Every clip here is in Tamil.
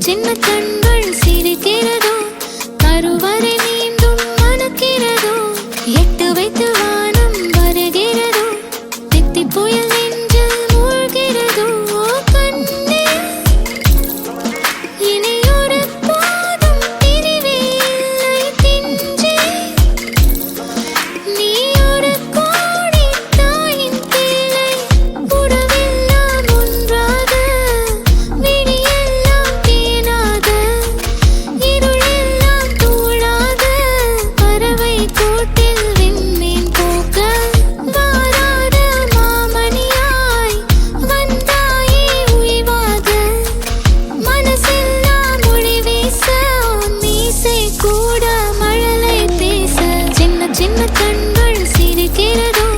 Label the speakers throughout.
Speaker 1: சின்ன கண்கள் சிரிக்கிறதோ, கருவறை மீண்டும் மணக்கிறதோ, எட்டு வைத்து வானம் வருகிறதோ, தித்தி புயல் நெஞ்சில் மூழ்கிறதோ. கண்ணே இனி ஒரு போதும் பிரிவே இல்லை தின்றே, நீ ஒரு கோடி தாயின் பிள்ளை, உறவெல்லாம் ஒன்றாக, விழியெல்லாம் தேனாக, இருளெல்லாம் தூளாக, பறவை கூட்டில் விண்மீன் போக்க, வாராத மாமணியாய் வந்தாயே உய்வாக, மனசெல்லாம் மொழி வீச, மீசை கூட மழலை பேச. சின்ன சின்ன கண்கள் சிரிக்கிறதோ,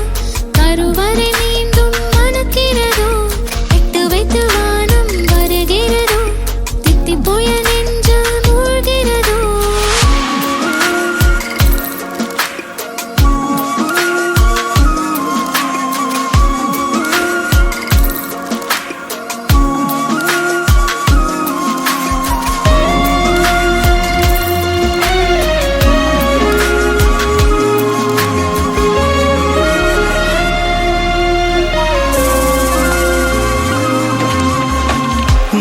Speaker 1: கருவறை மீண்டும் மணக்கிறதோ, எட்டு வைத்து வானம் வருகிறதோ, தித்தி புயல் நெஞ்சில் மூழ்கிறதோ.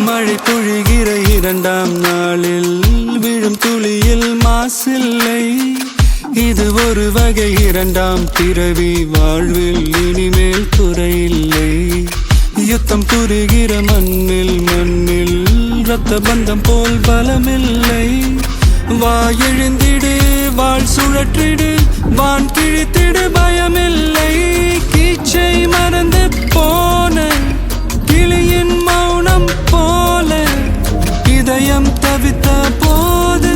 Speaker 2: மழை பொழிகிற இரண்டாம் நாளில் விழும் துளியில் மாசில்லை. இது ஒரு வகை இரண்டாம் பிறவி, வாழ்வில் இனிமேல் குறையில்லை. யுத்தம் புரிகிற மண்ணில் இரத்த பந்தம் போல் பலமில்லை. வா எழுந்திடு, வாழ் சுழற்றிடு, வான் கிழித்திடு, பயமில்லை. கீச்சை மறந்து போன கிளியின் மௌனம் போல, இதயம் தவித்த போது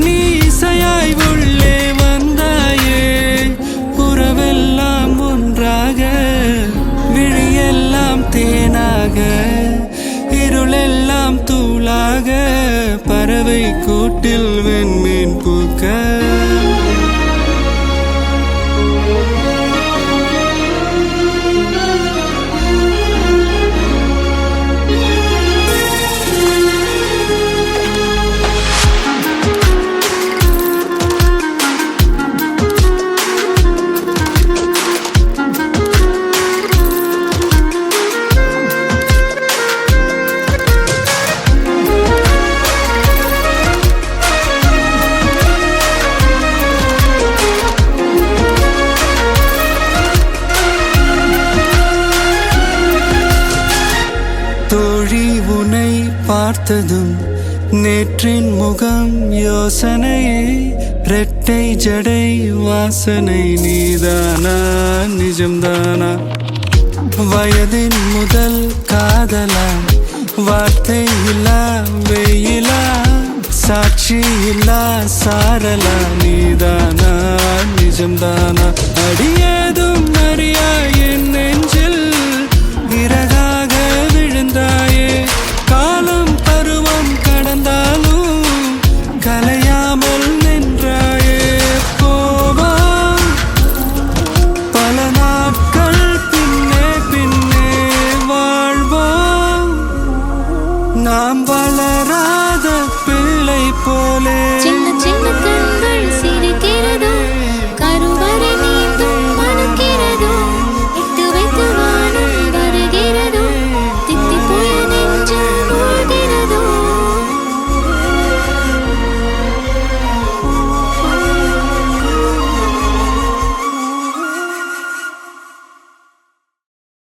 Speaker 2: நீ இசையாய் உள்ளே வந்தாயே. உறவெல்லாம் ஒன்றாக, விழியெல்லாம் தேனாக, இருளெல்லாம் தூளாக, பறவை கூட்டில் வெண்மீன் பூக்க. தோழி உன்னை பார்த்ததும் நேற்றின் முகம் யோசனையே, ரெட்டை ஜடை வாசனை நீதானா நிஜம்தானா? வயதின் முதல் காதலா, வார்த்தை இல்லா வெயிலா, சாட்சி இல்லா சாரலா, நீதானா நிஜம்தானா? அடியேதும் அறியா என் நெஞ்சில் இறகாக விழுந்தாயே. காலம் பருவம் கடந்தாலும் கலையாமல் நின்றாயே. போவா பல நாட்கள் பின்னே பின்னே வாழ்வோம், நாம் வளராத பிள்ளை போலே.